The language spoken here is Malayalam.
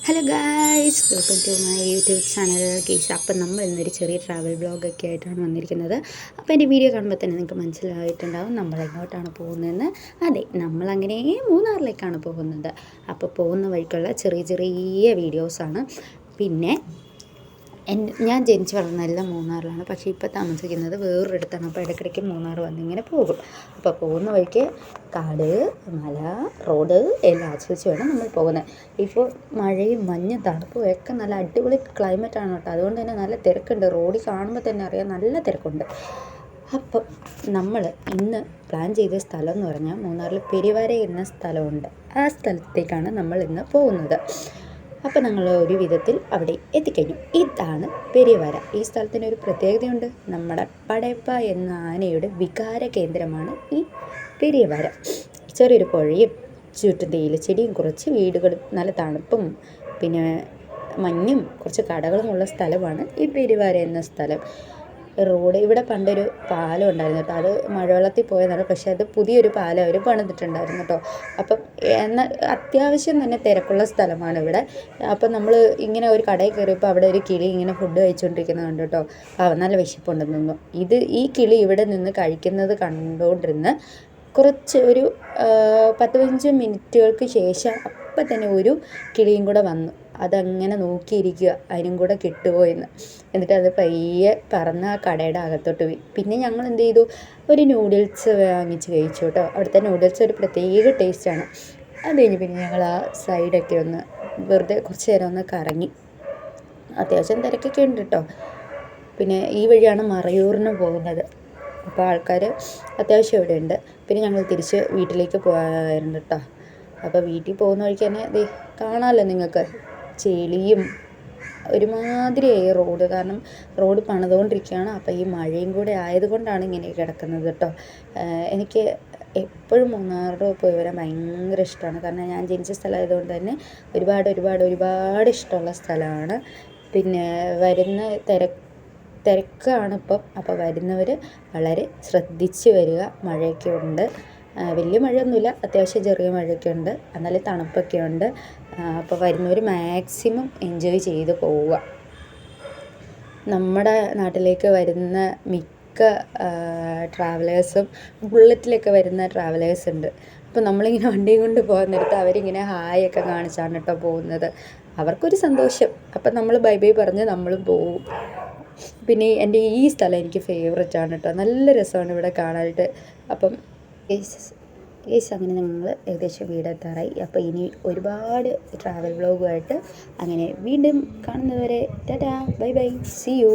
Hello guys, welcome to my YouTube channel കേസ്. അപ്പം നമ്മൾ ഇന്നൊരു ചെറിയ ട്രാവൽ വ്ളോഗൊക്കെ ആയിട്ടാണ് വന്നിരിക്കുന്നത്. അപ്പോൾ എൻ്റെ വീഡിയോ കാണുമ്പോൾ തന്നെ നിങ്ങൾക്ക് മനസ്സിലായിട്ടുണ്ടാവും നമ്മൾ എങ്ങോട്ടാണ് പോകുന്നതെന്ന്. അതെ, നമ്മളങ്ങനെ മൂന്നാറിലേക്കാണ് പോകുന്നത്. അപ്പോൾ പോകുന്ന വഴിക്കുള്ള ചെറിയ ചെറിയ വീഡിയോസാണ്. പിന്നെ ഞാൻ ജനിച്ച് വളർന്നതെല്ലാം മൂന്നാറിലാണ്, പക്ഷേ ഇപ്പോൾ താമസിക്കുന്നത് വേറൊരിടത്താണ്. അപ്പോൾ ഇടയ്ക്കിടയ്ക്ക് മൂന്നാർ വന്നിങ്ങനെ പോകും. അപ്പോൾ പോകുന്ന വഴിക്ക് കാട്, മല, റോഡ് എല്ലാം ആസ്വദിച്ച് വേണം നമ്മൾ പോകുന്നത്. ഇപ്പോൾ മഴയും മഞ്ഞും തണുപ്പും ഒക്കെ നല്ല അടിപൊളി ക്ലൈമറ്റാണ് കേട്ടോ. അതുകൊണ്ട് തന്നെ നല്ല തിരക്കുണ്ട്. റോഡിൽ കാണുമ്പോൾ തന്നെ അറിയാം, നല്ല തിരക്കുണ്ട്. അപ്പം നമ്മൾ ഇന്ന് പ്ലാൻ ചെയ്ത സ്ഥലം എന്ന് പറഞ്ഞാൽ മൂന്നാറിൽ പെരുവര എന്ന സ്ഥലമുണ്ട്. ആ സ്ഥലത്തേക്കാണ് നമ്മൾ ഇന്ന് പോകുന്നത്. അപ്പോൾ ഞങ്ങൾ ഒരു വിധത്തിൽ അവിടെ എത്തിക്കഴിഞ്ഞു. ഇതാണ് പെരുവര. ഈ സ്ഥലത്തിന് ഒരു പ്രത്യേകതയുണ്ട്. നമ്മുടെ പടയപ്പ എന്ന ആനയുടെ വികാര കേന്ദ്രമാണ് ഈ പെരുവര. ചെറിയൊരു പുഴയും ചുറ്റും തേയിലച്ചെടിയും കുറച്ച് വീടുകളും നല്ല തണുപ്പും പിന്നെ മഞ്ഞും കുറച്ച് കടകളുമുള്ള സ്ഥലമാണ് ഈ പെരുവര എന്ന സ്ഥലം. റോഡ് ഇവിടെ പണ്ടൊരു പാലം ഉണ്ടായിരുന്നു കേട്ടോ. അത് മഴവെള്ളത്തിൽ പോയതാണ്, പക്ഷേ അത് പുതിയൊരു പാലം അവർ പണിതിട്ടുണ്ടായിരുന്നു കേട്ടോ. അപ്പം എന്നാൽ അത്യാവശ്യം തന്നെ തിരക്കുള്ള സ്ഥലമാണ് ഇവിടെ. അപ്പം നമ്മൾ ഇങ്ങനെ ഒരു കടയിൽ കയറിയപ്പോൾ അവിടെ ഒരു കിളി ഇങ്ങനെ ഫുഡ് കഴിച്ചുകൊണ്ടിരിക്കുന്നത് കണ്ടു കേട്ടോ. നല്ല വിശപ്പുണ്ടെന്ന് തോന്നുന്നു. ഈ കിളി ഇവിടെ നിന്ന് കഴിക്കുന്നത് കണ്ടുകൊണ്ടിരുന്ന് കുറച്ച് ഒരു 10-15 മിനിറ്റുകൾക്ക് ശേഷം അപ്പം തന്നെ ഒരു കിളിയും കൂടെ വന്നു. അതങ്ങനെ നോക്കിയിരിക്കുക അതിനും കൂടെ കിട്ടുമോ എന്ന്. എന്നിട്ട് അത് പയ്യെ പറന്ന് ആ കടയുടെ അകത്തോട്ട് പോയി. പിന്നെ ഞങ്ങൾ എന്ത് ചെയ്തു, ഒരു നൂഡിൽസ് വാങ്ങിച്ച് കഴിച്ചു കേട്ടോ. അവിടുത്തെ നൂഡിൽസ് ഒരു പ്രത്യേക ടേസ്റ്റാണ്. അത് കഴിഞ്ഞ് പിന്നെ ഞങ്ങൾ ആ സൈഡൊക്കെ ഒന്ന് വെറുതെ കുറച്ച് നേരം ഒന്ന് കറങ്ങി. അത്യാവശ്യം തിരക്കൊക്കെ ഉണ്ട് കേട്ടോ. പിന്നെ ഈ വഴിയാണ് മറയൂറിന് പോകുന്നത്. അപ്പോൾ ആൾക്കാർ അത്യാവശ്യം ഇവിടെ ഉണ്ട്. പിന്നെ ഞങ്ങൾ തിരിച്ച് വീട്ടിലേക്ക് പോകാറുണ്ട് കേട്ടോ. അപ്പോൾ വീട്ടിൽ പോകുന്ന വഴിക്ക് തന്നെ ദേ കാണാമല്ലോ നിങ്ങൾക്ക്, ചെളിയും ഒരുമാതിരിയായി റോഡ്. കാരണം റോഡ് പണിതുകൊണ്ടിരിക്കുകയാണ്. അപ്പോൾ ഈ മഴയും കൂടെ ആയതുകൊണ്ടാണ് ഇങ്ങനെ കിടക്കുന്നത് കേട്ടോ. എനിക്ക് എപ്പോഴും മൂന്നാർ പോയി വരാൻ ഭയങ്കര ഇഷ്ടമാണ്. കാരണം ഞാൻ ജനിച്ച സ്ഥലമായതുകൊണ്ട് തന്നെ ഒരുപാട് ഇഷ്ടമുള്ള സ്ഥലമാണ്. പിന്നെ വരുന്ന തിരക്കാണ് ഇപ്പം. അപ്പോൾ വരുന്നവർ വളരെ ശ്രദ്ധിച്ച് വരിക. മഴയൊക്കെ ഉണ്ട്, വലിയ മഴയൊന്നുമില്ല, അത്യാവശ്യം ചെറിയ മഴയൊക്കെ ഉണ്ട്, എന്നാലും തണുപ്പൊക്കെ ഉണ്ട്. അപ്പോൾ വരുന്നവർ മാക്സിമം എൻജോയ് ചെയ്ത് പോവുക. നമ്മുടെ നാട്ടിലേക്ക് വരുന്ന മിക്ക ട്രാവലേഴ്സും ബുള്ളറ്റിലൊക്കെ വരുന്ന ട്രാവലേഴ്സ് ഉണ്ട്. അപ്പോൾ നമ്മളിങ്ങനെ വണ്ടിയും കൊണ്ട് പോകാൻ നേരത്ത് അവരിങ്ങനെ ഹായൊക്കെ കാണിച്ചാണ് കേട്ടോ പോകുന്നത്. അവർക്കൊരു സന്തോഷം. അപ്പം നമ്മൾ ബൈ ബൈ പറഞ്ഞ് നമ്മളും പോവും. പിന്നെ എൻ്റെ ഈ സ്ഥലം എനിക്ക് ഫേവറേറ്റാണ് കേട്ടോ. നല്ല രസമാണ് ഇവിടെ കാണാനായിട്ട്. അപ്പം ഗൈസ് അങ്ങനെ ഞങ്ങൾ ഏകദേശം വീടെത്താറായി. അപ്പോൾ ഇനി ഒരുപാട് ട്രാവൽ വ്ളോഗുമായിട്ട് അങ്ങനെ വീണ്ടും കാണുന്നതുവരെ ടാറ്റാ, ബൈ ബൈ, സീ യു.